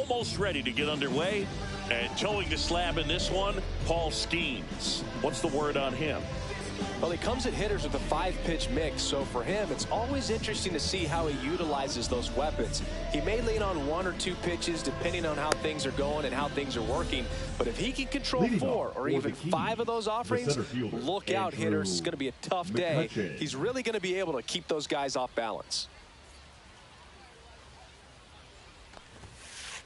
almost ready to get underway. And towing the slab in this one, Paul Skeens. What's the word on him? Well, he comes at hitters with a 5-pitch mix, so for him, it's always interesting to see how he utilizes those weapons. He may lean on 1 or 2 pitches depending on how things are going and how things are working, but if he can control 4 or even 5 of those offerings, look out, hitters. It's going to be a tough day. He's really going to be able to keep those guys off balance.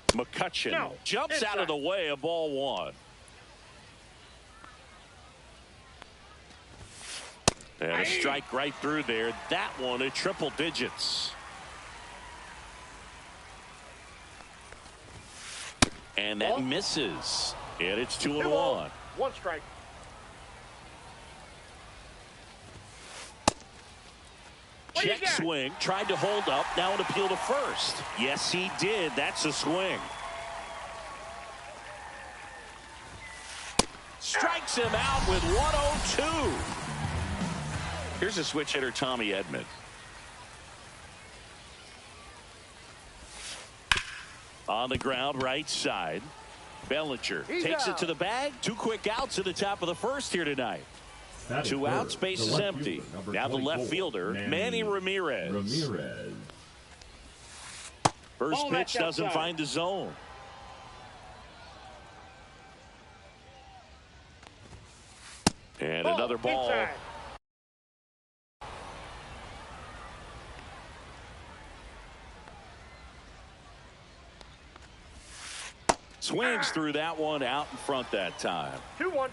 McCutcheon jumps out of the way of ball 1. And a strike right through there. That one at triple digits. And that misses. And it's 2-1. 1 strike. Check swing. Tried to hold up. Now an appeal to first. Yes, he did. That's a swing. Strikes him out with 102. Here's a switch hitter, Tommy Edman. On the ground, right side. Bellinger takes it to the bag. 2 quick outs at the top of the first here tonight. 2 outs, base is empty. Now the left fielder, Manny Ramirez. First pitch doesn't find the zone. And another ball. Swings through that one, out in front that time. 2-1.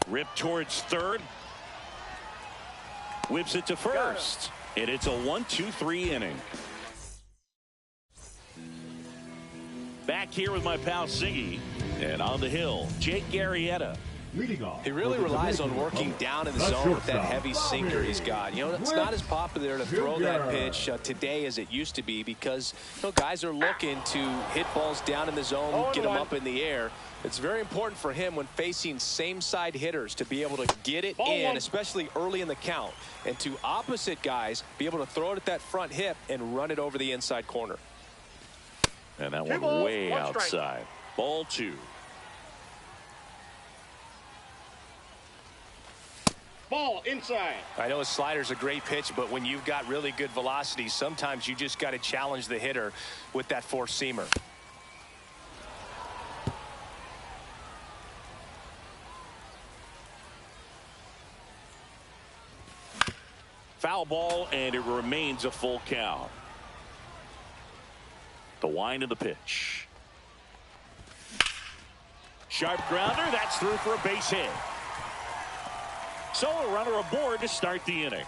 Ripped towards third. Whips it to first. And it's a 1-2-3 inning. Back here with my pal Siggy. And on the hill, Jake Arrieta. He really relies on working down in the zone with that heavy sinker he's got. You know, it's not as popular to throw that pitch today as it used to be because, you know, guys are looking to hit balls down in the zone, get them up in the air. It's very important for him when facing same-side hitters to be able to get it in, especially early in the count, and to opposite guys be able to throw it at that front hip and run it over the inside corner. And that one way outside. Ball 2. Ball inside. I know a slider's a great pitch, but when you've got really good velocity, sometimes you just got to challenge the hitter with that four-seamer. Foul ball, and it remains a full count. The wind of the pitch. Sharp grounder. That's through for a base hit. So a runner aboard to start the inning.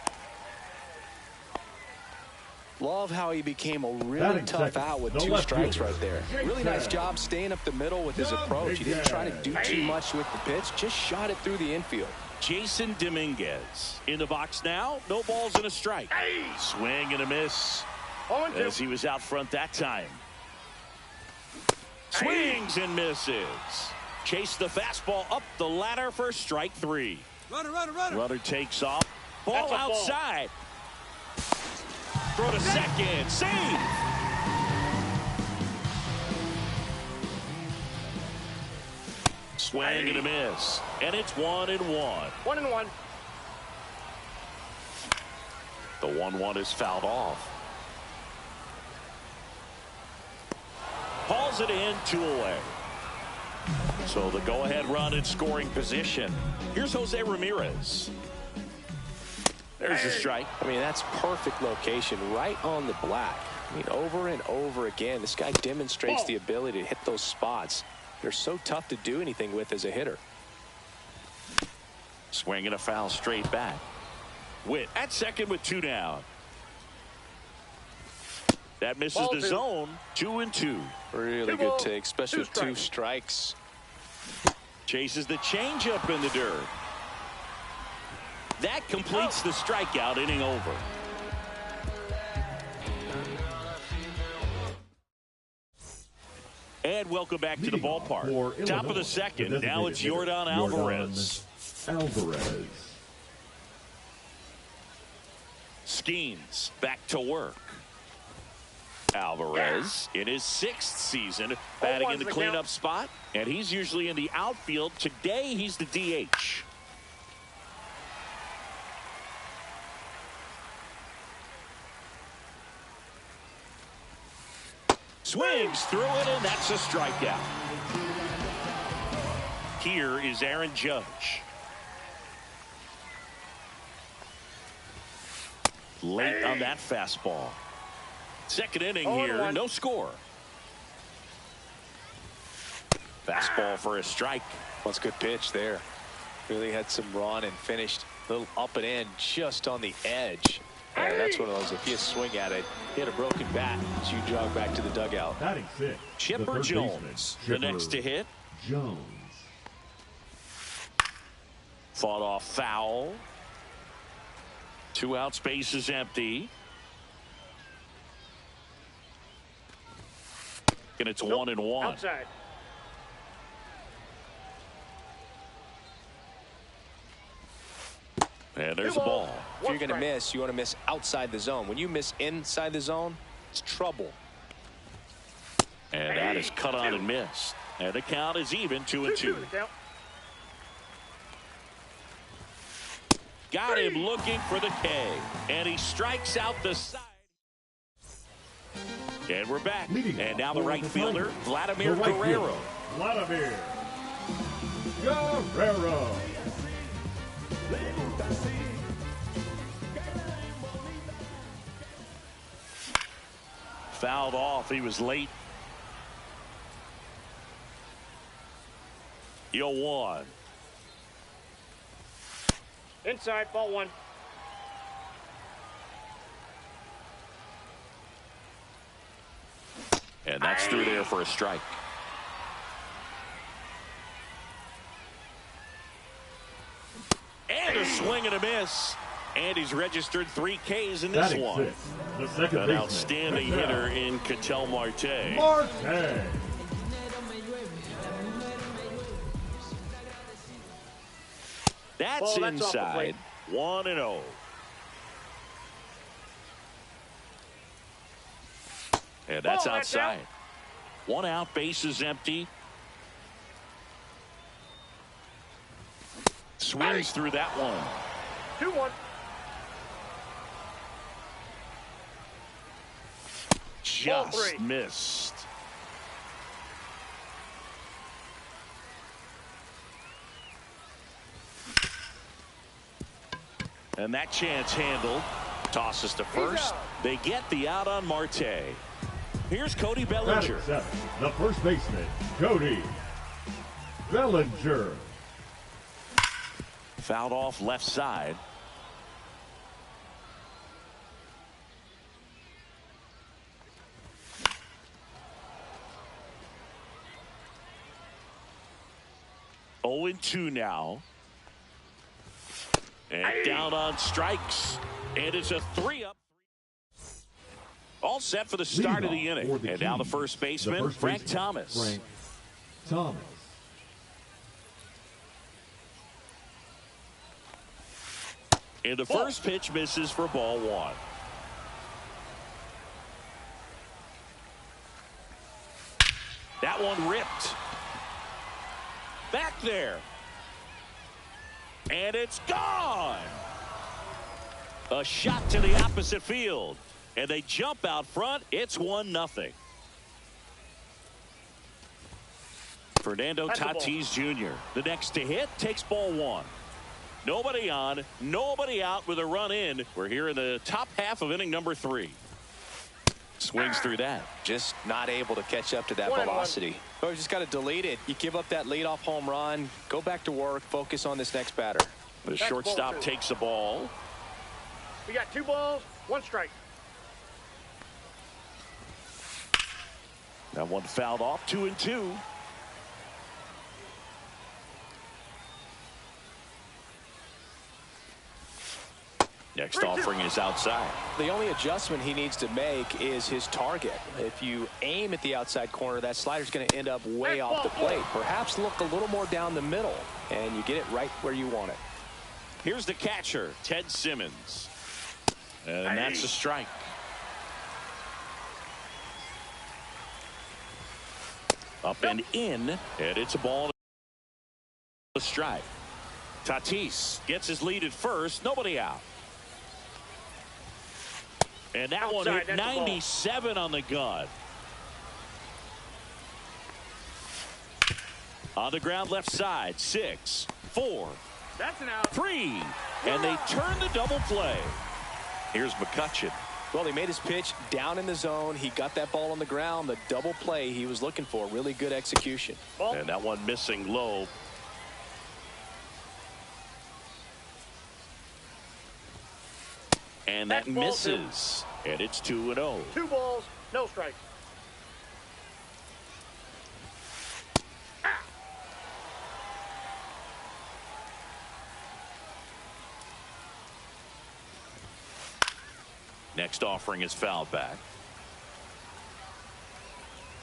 Love how he became a really tough out with 2 strikes right there. Really nice job staying up the middle with his approach. He didn't try to do too much with the pitch, just shot it through the infield. Jason Dominguez in the box now. No balls and a strike. Swing and a miss as he was out front that time. Swings and misses. Chase the fastball up the ladder for strike 3. Runner takes off. Ball outside. Throw to second. Save. Swing and a miss. And it's 1-1. 1-1. The 1-1 is fouled off. Hauls it in, 2 away. So the go-ahead run in scoring position. Here's Jose Ramirez. There's the strike. I mean, that's perfect location, right on the black. I mean, over and over again, this guy demonstrates the ability to hit those spots. They're so tough to do anything with as a hitter. Swing and a foul straight back. Witt at second with 2 down. That misses the zone. 2-2. Really good take, especially with 2 strikes. Chases the changeup in the dirt. That completes the strikeout, inning over. And welcome back to the ballpark. Top of the second. Now it's Yordan Alvarez. Schemes back to work. Alvarez in his 6th season batting in the cleanup spot, and he's usually in the outfield. Today he's the DH. Swings through it, and that's a strikeout. Here is Aaron Judge. Late on that fastball. Second inning here, no score. Fastball for a strike. That's a good pitch there. Really had some run and finished a little up and in, just on the edge. And that's one of those, if you swing at it, hit a broken bat as you jog back to the dugout. Chipper Jones, the next to hit. Jones. Fought off foul. 2 outs, base is empty. And it's 1-1. Outside. And there's a ball. If you're going to miss, you want to miss outside the zone. When you miss inside the zone, it's trouble. And that is cut on and missed. And the count is even, 2-2. Got him looking for the K. And he strikes out the side. And we're back. And now the right fielder, Vladimir Guerrero. Vladimir Guerrero. Fouled off. He was late. 0-1. Inside, ball 1. And that's through there for a strike. And a swing and a miss. And he's registered 3 Ks in this one. An outstanding hitter in Ketel Marte. That's inside. 1-0. And that's outside. 1 out, base is empty. Swings through that one. 2-1. Just missed. And that chance handled. Tosses to first. They get the out on Marte. Here's Cody Bellinger. The first baseman, Cody Bellinger. Fouled off left side. Oh, 0-2 now. And down on strikes. And it's a 3-up. All set for the start of the inning. And now the first baseman, Frank Thomas. And the first pitch misses for ball 1. That one ripped. Back there. And it's gone. A shot to the opposite field. And they jump out front. It's 1-0. Fernando Tatis Jr., the next to hit, takes ball 1. Nobody on, nobody out with a run in. We're here in the top half of inning number 3. Swings through that. Just not able to catch up to that velocity. Oh, you just got to delete it. You give up that leadoff home run. Go back to work. Focus on this next batter. The shortstop takes the ball. We got 2 balls, 1 strike. That one fouled off. 2-2. Next offering is outside. The only adjustment he needs to make is his target. If you aim at the outside corner, that slider's going to end up way off the plate. Perhaps look a little more down the middle, and you get it right where you want it. Here's the catcher, Ted Simmons. And that's a strike. Up and in, and it's a ball. A strike. Tatis gets his lead at first. Nobody out. And that one hit 97 on the gun. On the ground left side. 6, 4, That's an out. 3. And they turn the double play. Here's McCutcheon. Well, he made his pitch down in the zone. He got that ball on the ground. The double play he was looking for. Really good execution. And that one missing low. And that misses. And it's 2-0. 2 balls, no strikes. Next offering is fouled back.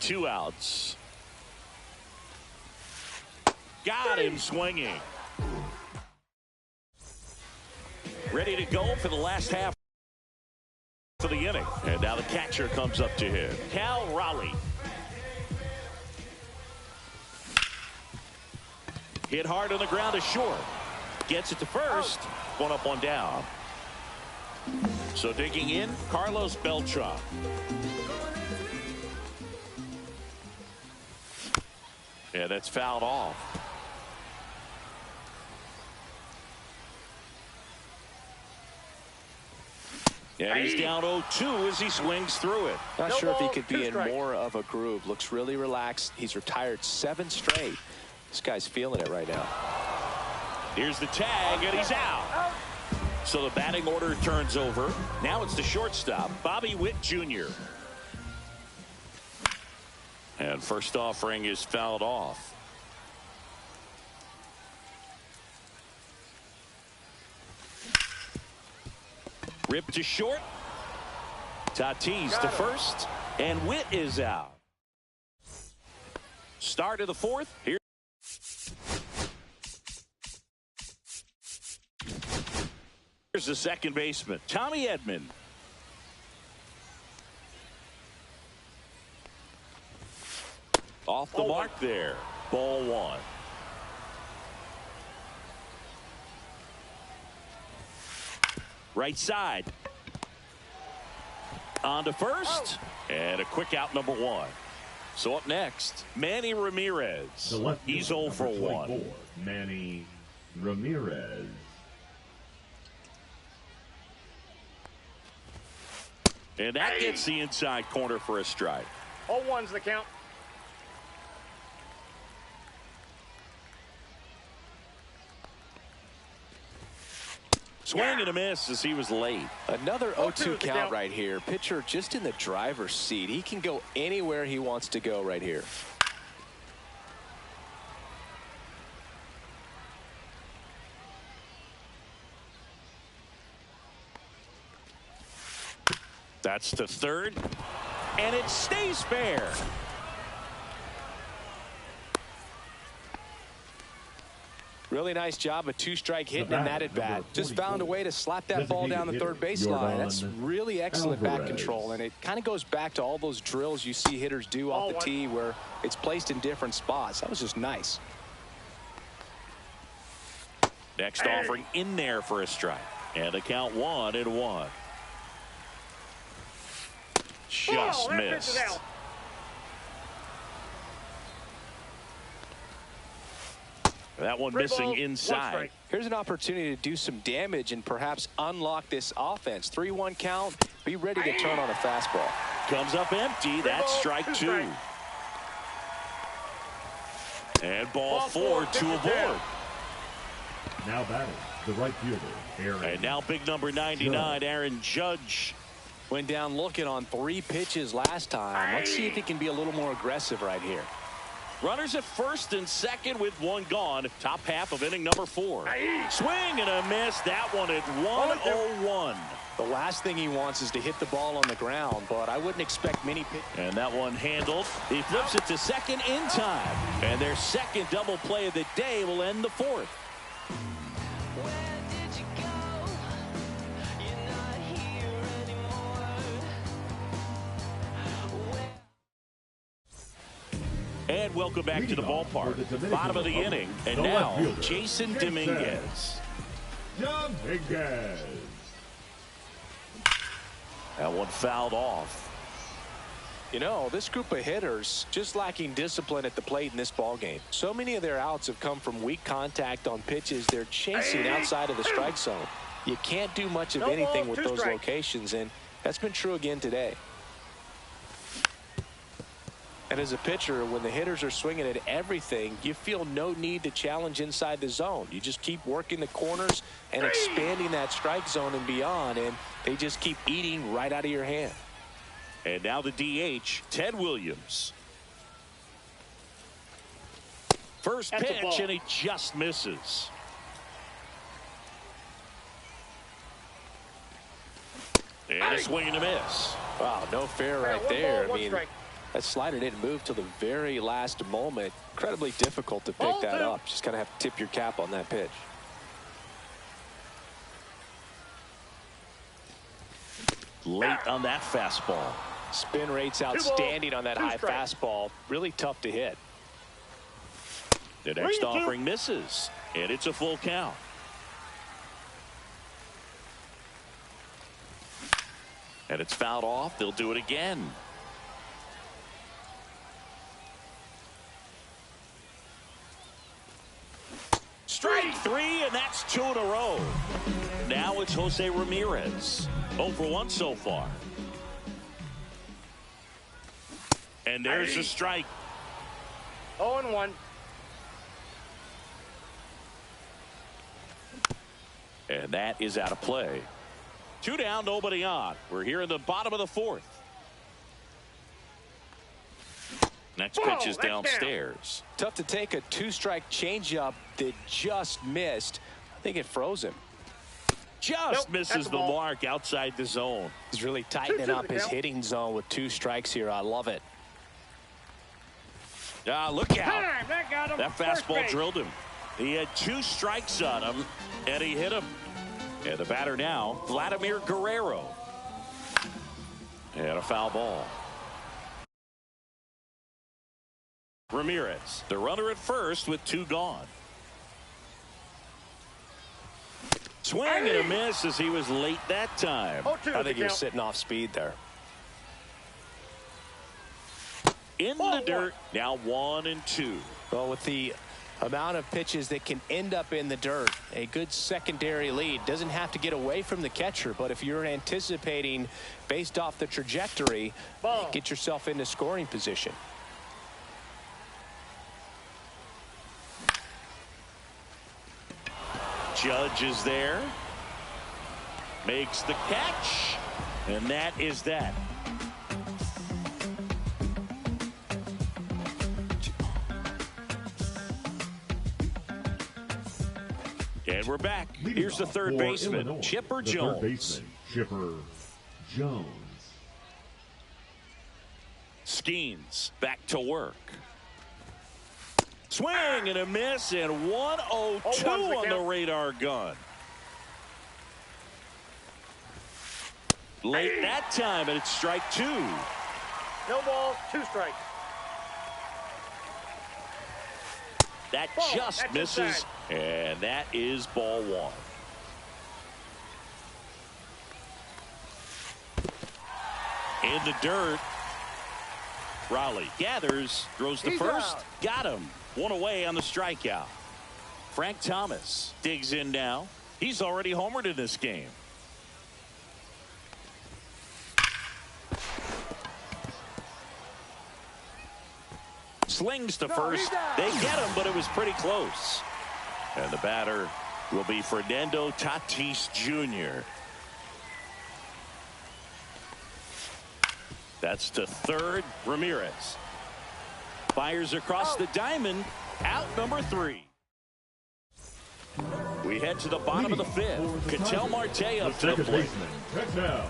2 outs. Got him swinging. Ready to go for the last half of the inning. And now the catcher comes up to him. Cal Raleigh. Hit hard on the ground to short. Gets it to first. 1 up, 1 down. So digging in, Carlos Beltran. Yeah, that's fouled off. And he's down 0-2 as he swings through it. Not sure if he could be in more of a groove. Looks really relaxed. He's retired 7 straight. This guy's feeling it right now. Here's the tag, and he's out. So the batting order turns over. Now it's the shortstop, Bobby Witt Jr. And first offering is fouled off. Ripped to short. Tatis to first. And Witt is out. Start of the 4th. Here's the second baseman, Tommy Edman. Off the mark there. Ball 1. Right side. On to first. And a quick out, number 1. So up next, Manny Ramirez. He's 0 for 1. Manny Ramirez. And that gets the inside corner for a strike. 0-1's the count. Swing and a miss as he was late. Another 0-2 count right here. Pitcher just in the driver's seat. He can go anywhere he wants to go right here. That's the 3rd. And it stays fair. Really nice job, a 2-strike hitting in that at bat. Just found a way to slap that ball down the third baseline. That's really excellent bat control, and it kind of goes back to all those drills you see hitters do off the tee where it's placed in different spots. That was just nice. Next offering in there for a strike. And the count 1-1. Just missed. That one missing inside. Here's an opportunity to do some damage and perhaps unlock this offense. 3-1 count. Be ready to turn on a fastball. Comes up empty. That's strike 2. And ball 4 to aboard. Now batting, the right fielder, Aaron. And now big number 99, Aaron Judge. Went down looking on 3 pitches last time. Let's see if he can be a little more aggressive right here. Runners at first and second with 1 gone. Top half of inning number 4. Swing and a miss. That one at 1-0-1. The last thing he wants is to hit the ball on the ground, but I wouldn't expect many pitches. And that one handled. He flips it to second in time. And their second double play of the day will end the 4th. And welcome back to the ballpark. Bottom of the inning. And now, Jason Dominguez. Dominguez. That one fouled off. You know, this group of hitters just lacking discipline at the plate in this ball game. So many of their outs have come from weak contact on pitches they're chasing outside of the strike zone. You can't do much of anything with those locations, and that's been true again today. And as a pitcher, when the hitters are swinging at everything, you feel no need to challenge inside the zone. You just keep working the corners and expanding that strike zone and beyond, and they just keep eating right out of your hand. And now the DH, Ted Williams. First pitch, and he just misses. And a swing and a miss. Wow, no fair right there. I mean, that slider didn't move till the very last moment. Incredibly difficult to pick that up. Just kind of have to tip your cap on that pitch. Late on that fastball. Spin rate's outstanding on that high fastball. Really tough to hit. The next offering misses, and it's a full count. And it's fouled off. They'll do it again. Strike three, and that's 2 in a row. Now it's Jose Ramirez. 0 for 1 so far. And there's a strike. 0-1. And that is out of play. 2 down, nobody on. We're here in the bottom of the 4th. Next pitch is downstairs. Tough to take a 2-strike changeup that just missed. I think it froze him. Just misses the mark outside the zone. He's really tightening up his hitting zone with 2 strikes here. I love it. Look out. That fastball drilled him. He had 2 strikes on him, and he hit him. And the batter now, Vladimir Guerrero. And a foul ball. Ramirez, the runner at first with 2 gone. Swing and a miss as he was late that time. I think he was sitting off speed there. In the dirt, now 1-2. Well, with the amount of pitches that can end up in the dirt, a good secondary lead. Doesn't have to get away from the catcher, but if you're anticipating based off the trajectory, get yourself into scoring position. Judge is there, makes the catch, and that is that. And we're back. Here's the third baseman, Chipper Jones. Third baseman, Chipper Jones. Skeens back to work. Swing and a miss, and 1-0-2 on the radar gun. Late that time, and it's strike 2. No balls, 2 strikes. That just misses, and that is ball 1. In the dirt, Raleigh gathers, throws to first, got him. 1 away on the strikeout. Frank Thomas digs in now. He's already homered in this game. Slings to first. They get him, but it was pretty close. And the batter will be Fernando Tatis Jr. That's to third. Ramirez fires across the diamond. Out number 3. We head to the bottom of the 5th. Ketel Marte up to the plate. Ketel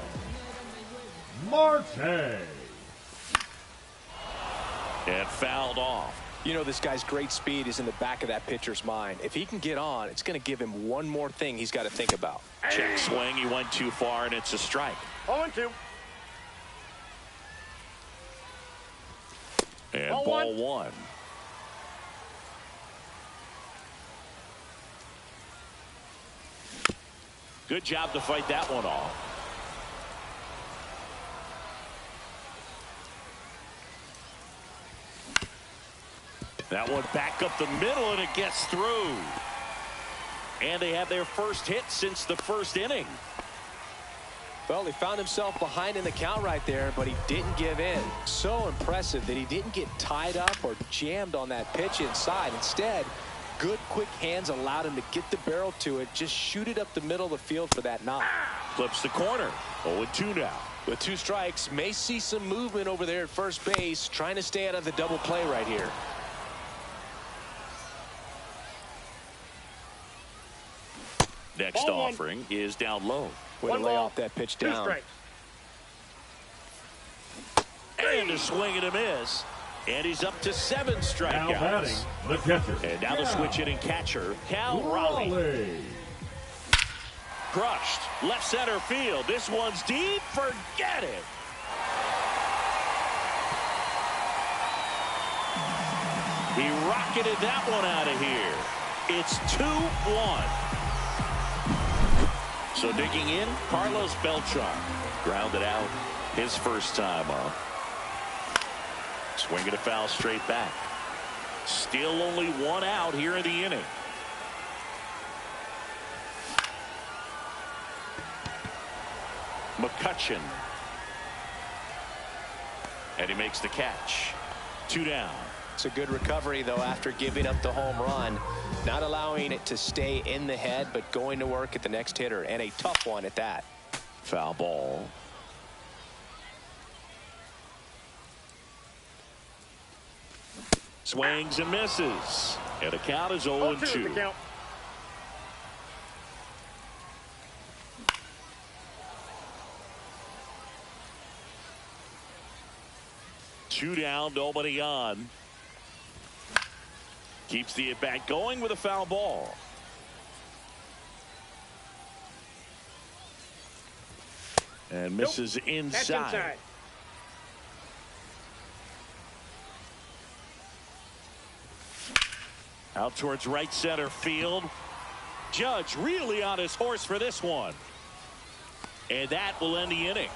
Marte. And fouled off. You know, this guy's great speed is in the back of that pitcher's mind. If he can get on, it's going to give him one more thing he's got to think about. Check swing. He went too far, and it's a strike. 0-2. And ball 1. Good job to fight that one off. That one back up the middle, and it gets through. And they have their first hit since the first inning. Well, he found himself behind in the count right there, but he didn't give in. So impressive that he didn't get tied up or jammed on that pitch inside. Instead, good quick hands allowed him to get the barrel to it, just shoot it up the middle of the field for that knock. Flips the corner. 0-2 now. With 2 strikes, may see some movement over there at first base, trying to stay out of the double play right here. Next offering is down low. Way to lay off that pitch down. And a swing and a miss. And he's up to 7 strikeouts. Now batting, the catcher. And now the switch hitting catcher, Cal Raleigh. Crushed. Left center field. This one's deep. Forget it. He rocketed that one out of here. It's 2-1. So digging in, Carlos Beltran. Grounded out his first time up. Swinging a foul straight back. Still only 1 out here in the inning. McCutcheon. And he makes the catch. 2 down. It's a good recovery, though, after giving up the home run. Not allowing it to stay in the head, but going to work at the next hitter, and a tough one at that. Foul ball. Swings and misses. And the count is 0-2. 2 down, nobody on. Keeps the at-bat going with a foul ball. And misses inside. Out towards right center field. Judge really on his horse for this one. And that will end the inning.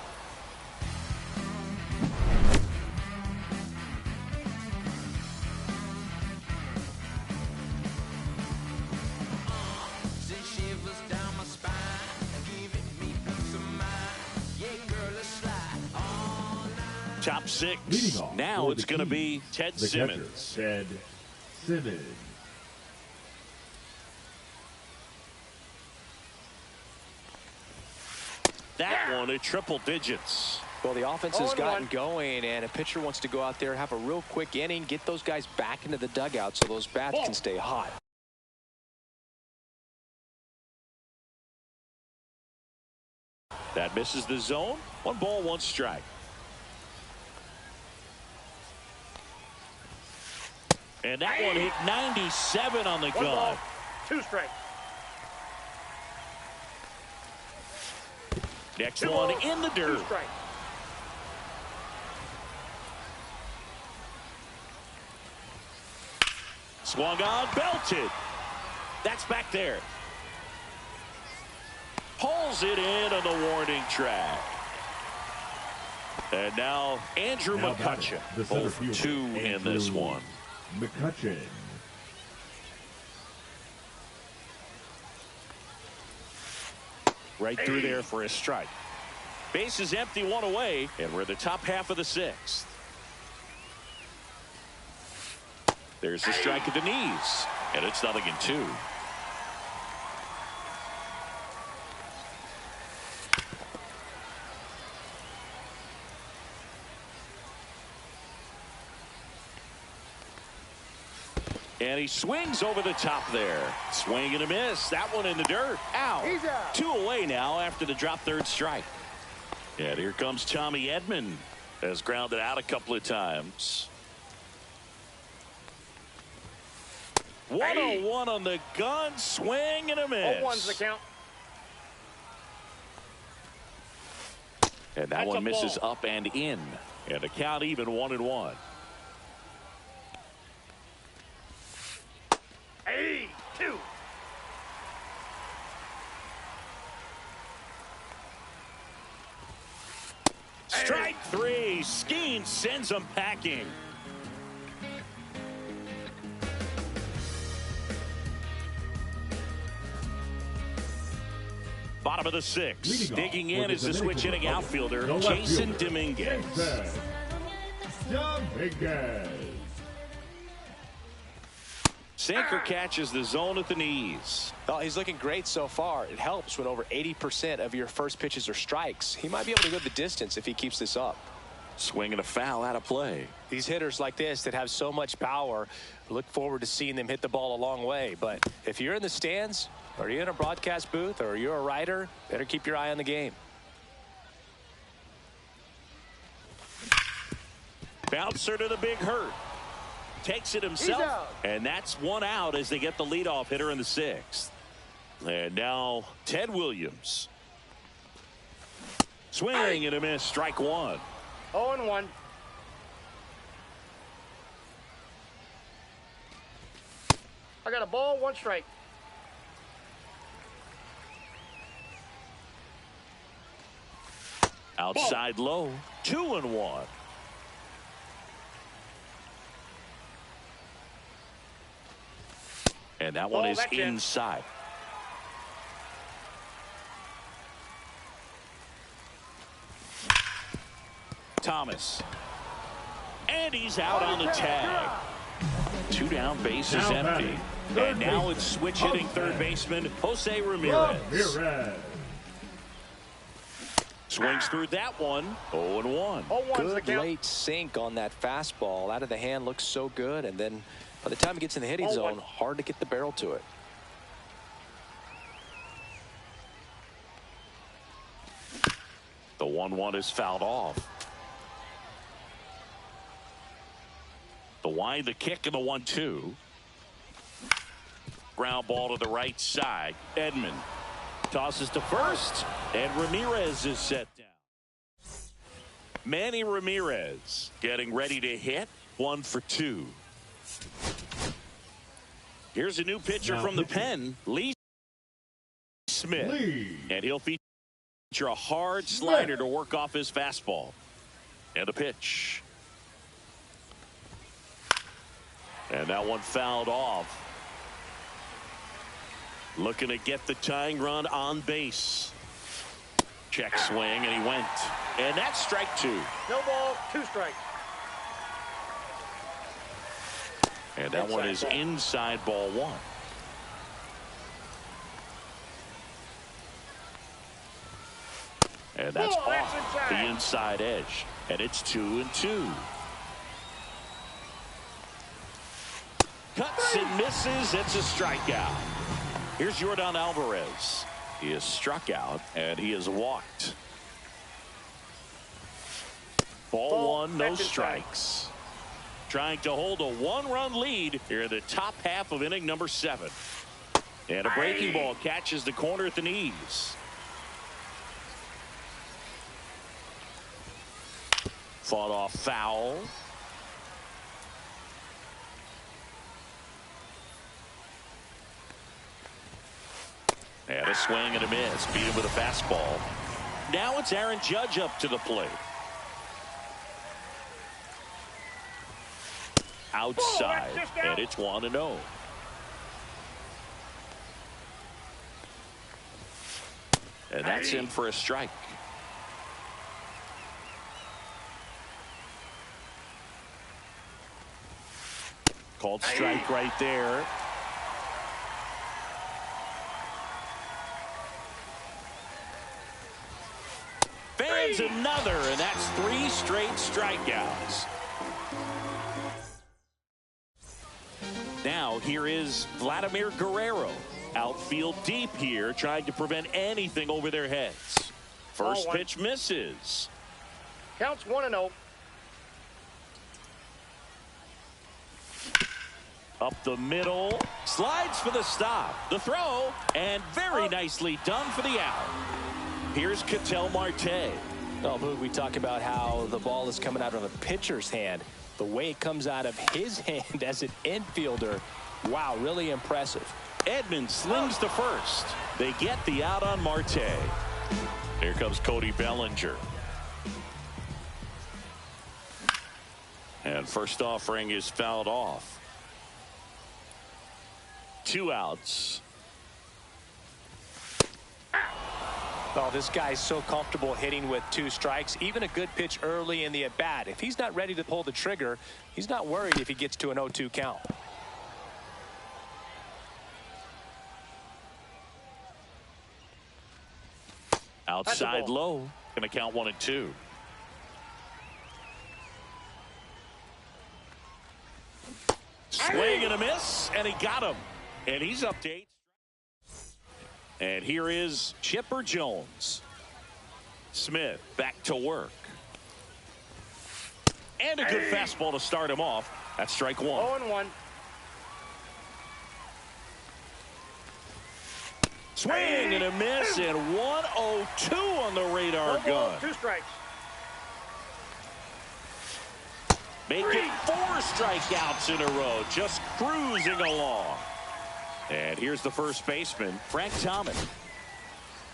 Top 6. Now it's going to be Ted Simmons. Ted Simmons. That one at triple digits. Well, the offense has gotten going, and a pitcher wants to go out there, have a real quick inning, get those guys back into the dugout so those bats can stay hot. That misses the zone. 1 ball, 1 strike. And that one hit 97 on the gun. 1 ball, 2 strikes. Next one in the dirt. 2 strikes. Swung on, belted. That's back there. Pulls it in on the warning track. And now Andrew McCutcheon. 0-2 in this one. McCutcheon. Right through there for a strike. Base is empty, 1 away, and we're in the top half of the 6th. There's the strike at the knees, and it's 0-2. And he swings over the top there. Swing and a miss. That one in the dirt. Out. He's out. 2 away now after the drop 3rd strike. And here comes Tommy Edman. Has grounded out a couple of times. 1-0-1 on the gun. Swing and a miss. 0-1's the count. And that one misses up and in. And the count even 1-1. 2. 3. Skeen sends them packing. Bottom of the 6th. Digging in is the switch hitting outfielder, Jason Dominguez. Sinker catches the zone at the knees. Oh, he's looking great so far. It helps when over 80% of your first pitches are strikes. He might be able to go the distance if he keeps this up. Swing and a foul out of play. These hitters like this that have so much power, look forward to seeing them hit the ball a long way. But if you're in the stands, or you're in a broadcast booth, or you're a writer, better keep your eye on the game. Bouncer to the big hurt. Takes it himself, and that's one out as they get the leadoff hitter in the 6th. And now Ted Williams. Swing and a miss, strike 1. 0-1. I got a ball, 1 strike. Outside low, 2-1. And that one is inside. Thomas. And he's out on the tag. 2 down, base is empty. And now it's switch hitting third baseman Jose Ramirez. Swings through that one. 0-1. Good late sink on that fastball. Out of the hand, looks so good. And then by the time it gets in the hitting zone, hard to get the barrel to it. The 1-1 is fouled off. The wind, the kick, and the 1-2. Ground ball to the right side. Edman tosses to first, and Ramirez is set down. Manny Ramirez getting ready to hit. 1 for 2. Here's a new pitcher from the pen, Lee Smith. And he'll feature a hard slider to work off his fastball. And the pitch. And that one fouled off. Looking to get the tying run on base. Check swing, and he went. And that's strike 2. No ball, 2 strikes. And that one is inside ball 1. And that's off the inside edge. And it's 2-2. Cuts and misses. It's a strikeout. Here's Yordan Alvarez. He is struck out, and he is walked. Ball 1, no strikes. Trying to hold a 1-run lead here in the top half of inning number 7. And a breaking ball catches the corner at the knees. Fought off foul. And a swing and a miss. Beat him with a fastball. Now it's Aaron Judge up to the plate. Outside, and it's 1-0. And that's in for a strike. Called strike right there. Fans another, and that's 3 straight strikeouts. Now here is Vladimir Guerrero. Outfield deep here, trying to prevent anything over their heads. First pitch misses. Counts 1-0. Up the middle, slides for the stop. The throw, and very nicely done for the out. Here's Ketel Marte. Oh, Boog, we talk about how the ball is coming out of a pitcher's hand. The way it comes out of his hand as an infielder, wow, really impressive. Edman slings to first. They get the out on Marte. Here comes Cody Bellinger. And first offering is fouled off. 2 outs. Oh, this guy's so comfortable hitting with 2 strikes. Even a good pitch early in the at-bat. If he's not ready to pull the trigger, he's not worried if he gets to an 0-2 count. Outside low. Going to count 1 and 2. Swing and a miss, and he got him. And he's up to 8. And here is Chipper Jones. Smith back to work. And a good fastball to start him off. That's strike 1. 0-1. Swing and a miss, and 1-0-2 on the radar gun. 2 strikes. Making 4 strikeouts in a row, just cruising along. And here's the first baseman, Frank Thomas.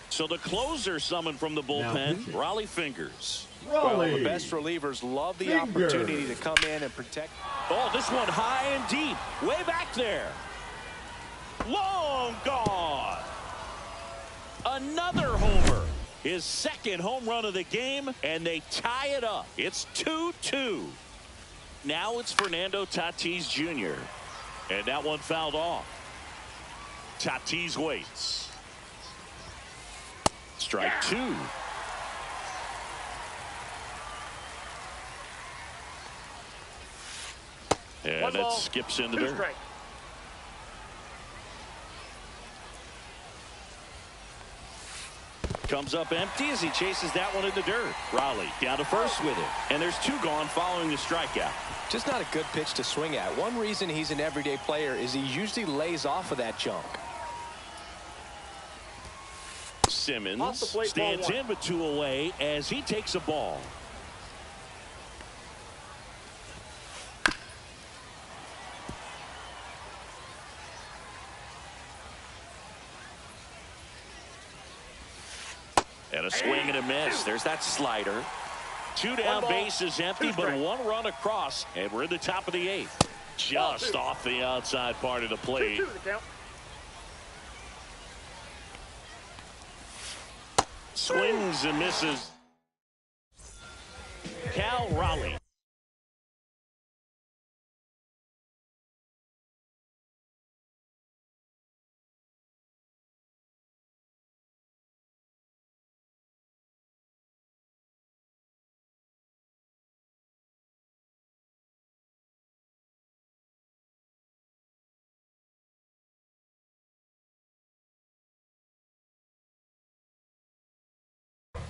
So the closer summoned from the bullpen, Raleigh Fingers. Well, the best relievers love the opportunity to come in and protect. Oh, this one high and deep, way back there. Long gone. Another homer. His second home run of the game, and they tie it up. It's 2-2. Now it's Fernando Tatis Jr. And that one fouled off. Tatis waits. Strike 2. And that skips in the dirt. Strike. Comes up empty as he chases that one in the dirt. Raleigh down to first with it. And there's 2 gone following the strikeout. Just not a good pitch to swing at. One reason he's an everyday player is he usually lays off of that junk. Simmons stands in with 2 away as he takes a ball. And a swing and a miss. There's that slider. 2 down, bases empty, but 1 run across, and we're in the top of the 8th. Just off the outside part of the plate. 2-2 the count. Swings and misses. Cal Raleigh.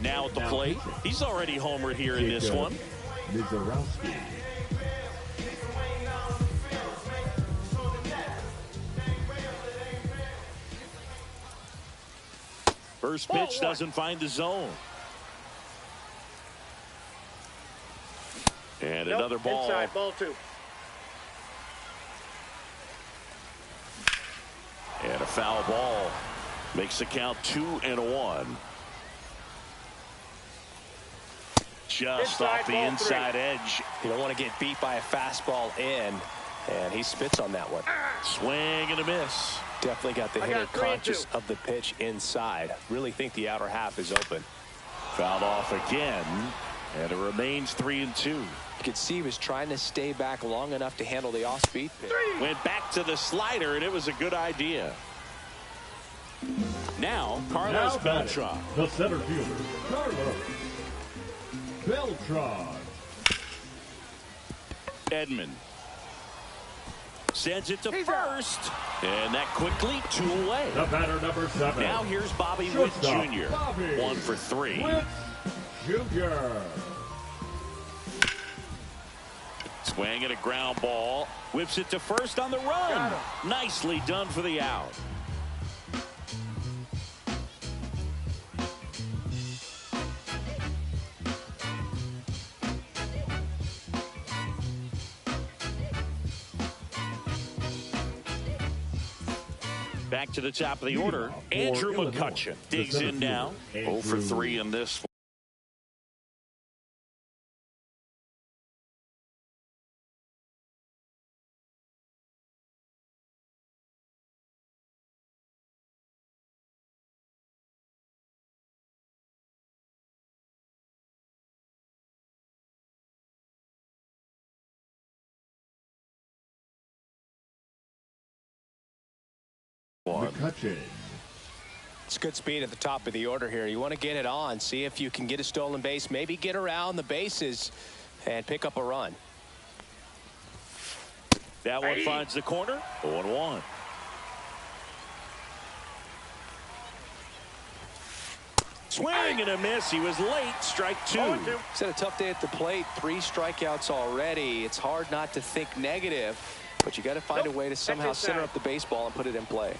Now at the plate, he's already homered here in this one. First pitch doesn't find the zone. And another ball. Inside, ball 2. And a foul ball. Makes the count 2-1. Just off the inside edge. You don't want to get beat by a fastball in, and he spits on that one. Swing and a miss. Definitely got the hitter conscious of the pitch inside. Really think the outer half is open. Fouled off again, and it remains 3-2. You could see he was trying to stay back long enough to handle the off-speed pitch. Went back to the slider, and it was a good idea. Now, Carlos Beltran. The center fielder, Carlos Beltran. Edman sends it to first, and that quickly 2 away. The batter, number 7. Now here's Bobby Witt Jr. Bobby 1 for 3. Witt Jr. Swing and a ground ball. Whips it to first on the run. Nicely done for the out. Back to the top of the order, Andrew McCutchen digs in now. 0 for 3 in this one. McCutcheon. It's good speed at the top of the order here. You want to get it on, see if you can get a stolen base, maybe get around the bases and pick up a run. That one finds the corner. 0-1. Swing and a miss. He was late. Strike 2. He's had a tough day at the plate. 3 strikeouts already. It's hard not to think negative, but you got to find a way to somehow center up the baseball and put it in play.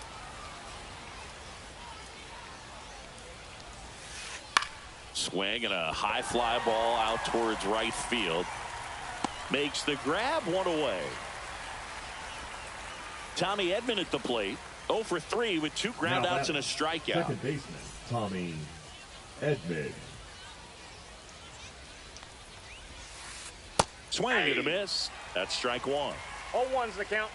Swing and a high fly ball out towards right field. Makes the grab, 1 away. Tommy Edman at the plate. 0 for 3 with 2 groundouts and a strikeout. Second baseman, Tommy Edman. Swing and a miss. That's strike 1. 0-1's the count.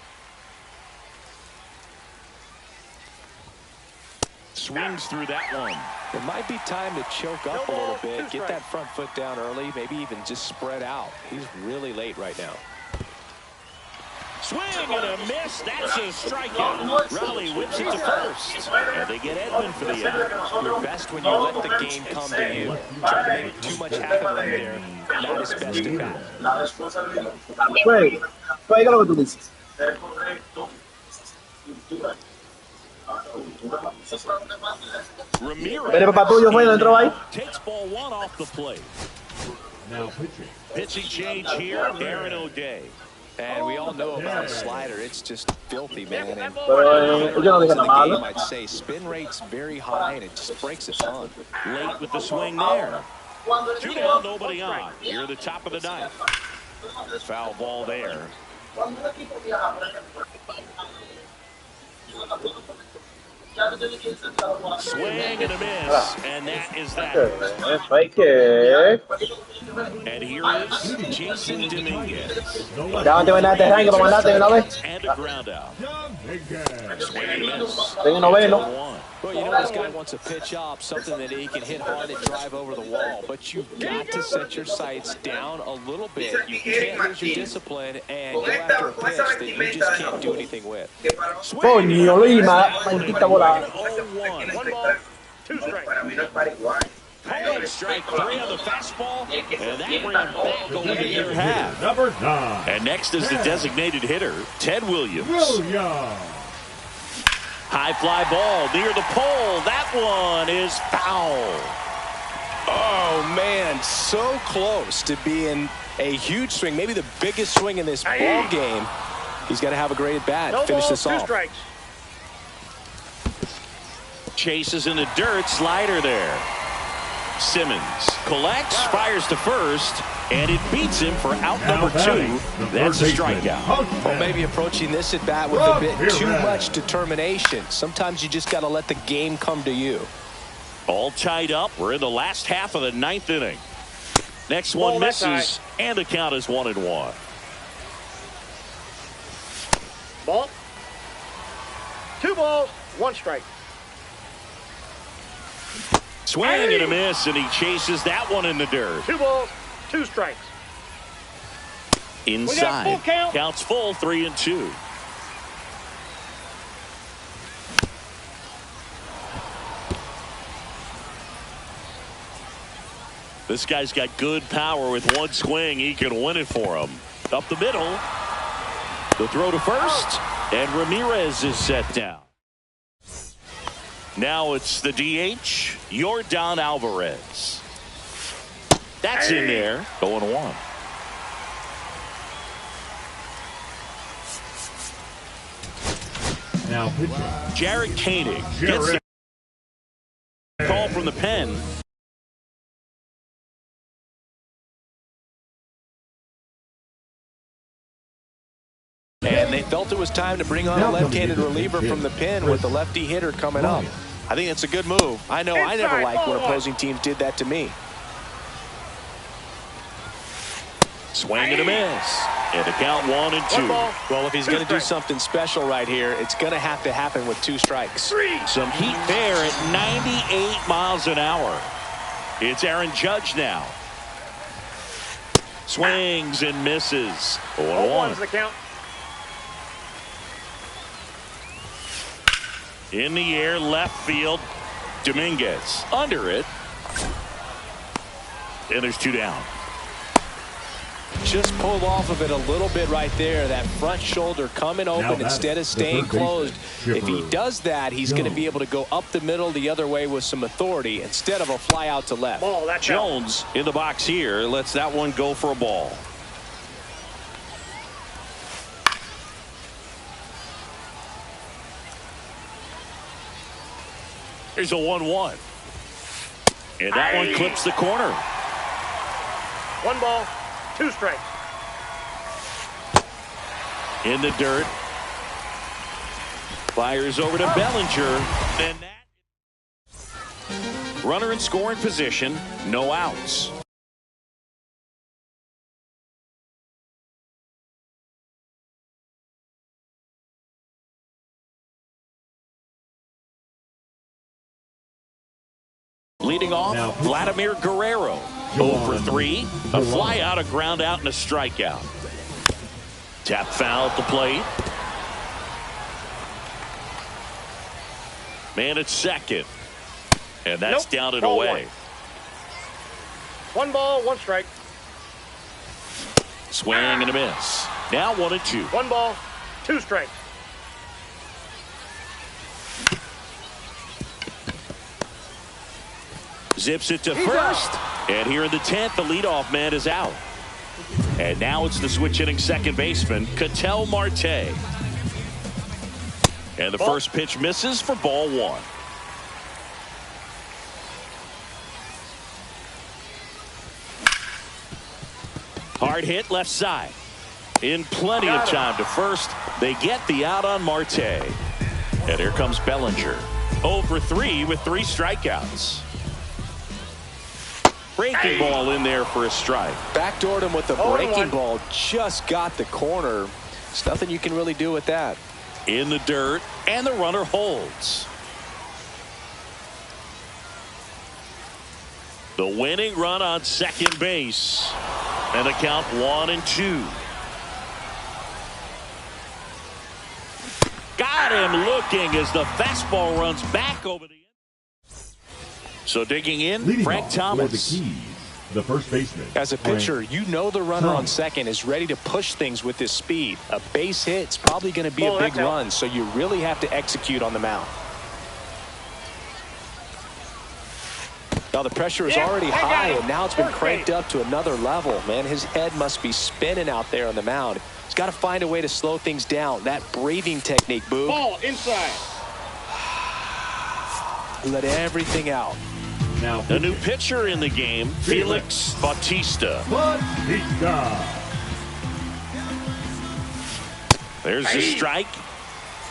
Swings through that one. It might be time to choke up a little bit, get that front foot down early, maybe even just spread out. He's really late right now. Swing and a miss. That's a strikeout. Raleigh whips it to first. And they get Edman for the out. You're best when you let the game come to you. Try to make too much happen right there. Not his best at bat. Juega lo que tú dices. Ramirez takes ball 1 off the plate. Now pitching. Pitching change here, Aaron O'Day. And we all know about a slider. It's just filthy, man. And Pero yo no dije nada malo. I'd say spin rate's very high, and it just breaks a ton. Late with the swing there. 2 down, nobody on. Here at the top of the 9th. Foul ball there. Swing and a miss, and that is that. And here is Jason Dominguez. And a ground out. Swing and miss. Well, you know this guy wants to pitch up, something that he can hit hard and drive over the wall. But you've got to set your sights down a little bit. You can't lose your discipline and go after a pitch that you just can't do anything with. Coño, Lima, maldita bola. 0-1. 1 ball, 2 strikes. Strike 3 on the fastball, and that ran back over the near half. Number 9. And next is the designated hitter, Ted Williams. High fly ball near the pole. That one is foul. Oh, man, so close to being a huge swing, maybe the biggest swing in this ball game. He's got to have a great at-bat to finish this off. 2 strikes. Chases in the dirt, slider there. Simmons collects, fires to first, and it beats him for out number 2. That's a strikeout. Well, maybe approaching this at bat with a bit too much determination. Sometimes you just got to let the game come to you. All tied up. We're in the last half of the 9th inning. Next one misses, and the count is 1-1. Ball. 2 balls, 1 strike. Swing and a miss, and he chases that one in the dirt. 2 balls, 2 strikes. Inside. Counts full, 3-2. This guy's got good power. With 1 swing, he can win it for him. Up the middle. The throw to first, and Ramirez is set down. Now it's the DH, Yordan Alvarez. That's in there. 0-1. Now pitching. Jared Koenig gets the call from the pen. And they felt it was time to bring on a left-handed reliever from the pen with the lefty hitter coming up. I think it's a good move. I know I never liked when opposing teams did that to me. Swing and a miss. And the count 1-2. Well, if he's going to do something special right here, it's going to have to happen with 2 strikes. Some heat there at 98 miles an hour. It's Aaron Judge now. Swings and misses. 0-1. The count. In the air, left field. Dominguez under it. And there's 2 down. Just pulled off of it a little bit right there. That front shoulder coming open instead of staying closed. If he does that, he's going to be able to go up the middle the other way with some authority instead of a fly out to left. Jones in the box here lets that one go for a ball. Here's a 1-1. And that one clips the corner. 1 ball, 2 strikes. In the dirt. Fires over to Bellinger. Then that. Runner in scoring position. No outs. Leading off, Vladimir Guerrero. 0 for 3. A fly out, a ground out, and a strikeout. Tap foul at the plate. Man at second. And that's down and away. 1 ball, 1 strike. Swing and a miss. Now 1-2. 1 ball, 2 strikes. Zips it to first. And here in the 10th, the leadoff man is out. And now it's the switch hitting second baseman, Ketel Marte. And the first pitch misses for ball 1. Hard hit left side. In plenty of time to first. They get the out on Marte. And here comes Bellinger. 0 for 3 with 3 strikeouts. Breaking ball in there for a strike. Backdoored him with the breaking ball. Just got the corner. There's nothing you can really do with that. In the dirt, and the runner holds. The winning run on second base. And the count 1-2. Got him looking as the fastball runs back over the end. So digging in, Leading Frank Thomas. The first baseman. As a pitcher, you know the runner on second is ready to push things with his speed. A base hit's probably going to be a big run, so you really have to execute on the mound. Now the pressure is already high, and now it's been cranked up to another level. Man, his head must be spinning out there on the mound. He's got to find a way to slow things down. That breathing technique, Boog. Ball inside. Let everything out. Now The new pitcher in the game, Felix Bautista. There's the strike.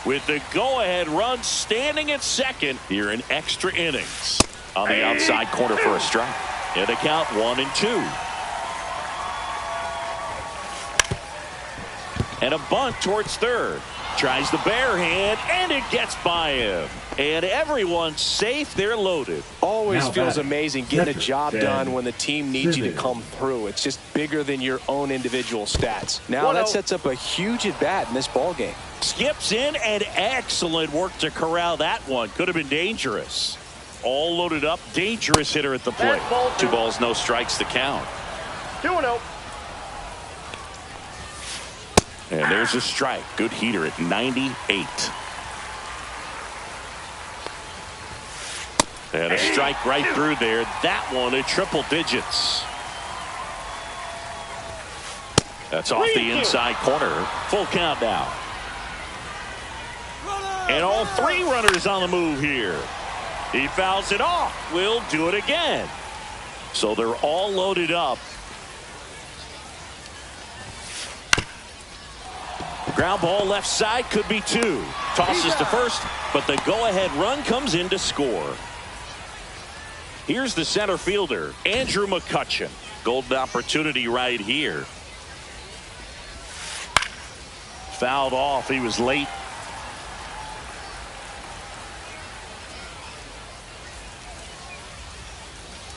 With the go-ahead run standing at second here in extra innings. On the outside corner for a strike. And the count 1-2. And a bunt towards third. Tries the bare hand, and it gets by him. And everyone's safe. They're loaded. Always feels amazing getting a job done when the team needs you to come through. It's just bigger than your own individual stats. Now that sets up a huge at-bat in this ball game. Skips in, and excellent work to corral that one. Could have been dangerous. All loaded up. Dangerous hitter at the plate. 2 balls, no strikes to count. 2-0. And there's a strike. Good heater at 98. And a strike right through there. That one at triple digits. That's off the inside corner. Full count now. And all 3 runners on the move here. He fouls it off. Will do it again. So they're all loaded up. Ground ball left side, could be 2. Tosses to first, but the go-ahead run comes in to score. Here's the center fielder, Andrew McCutchen. Golden opportunity right here. Fouled off. He was late.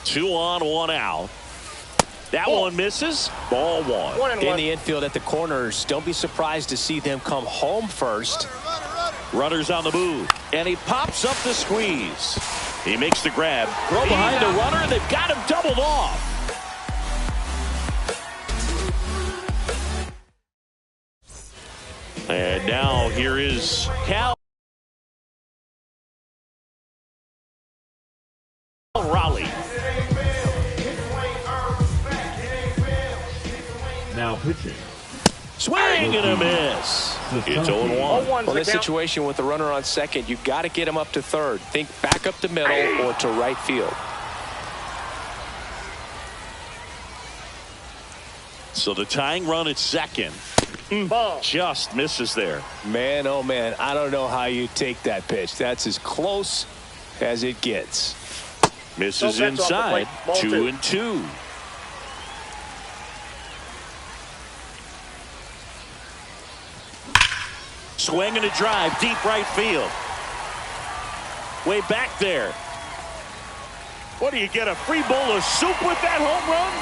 Two on, 1 out. That one misses. Ball 1. In the infield at the corners, don't be surprised to see them come home first. Runners on the move, and he pops up the squeeze. He makes the grab, throw behind the runner, and they've got him doubled off. And now here is Cal Raleigh. Now pitching. Swing and a miss. It's 0-1. Well, this situation with the runner on second, you've got to get him up to third. Think back up to middle or to right field. So the tying run at second just misses there. Man, oh man, I don't know how you take that pitch. That's as close as it gets. Misses inside. 2-2. Swing and a drive, deep right field. Way back there. What do you get, a free bowl of soup with that home run?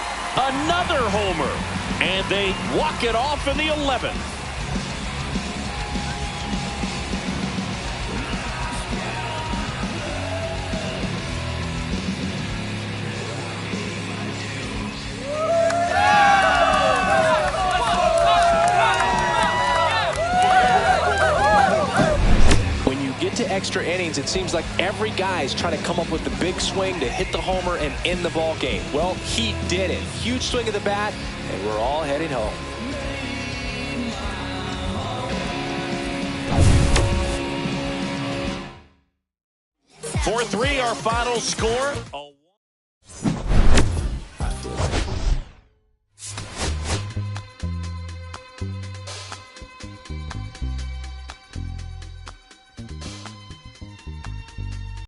Another homer. And they walk it off in the 11th. To extra innings, it seems like every guy's trying to come up with the big swing to hit the homer and end the ball game. Well, he did it. Huge swing of the bat, and we're all heading home. 4-3 our final score.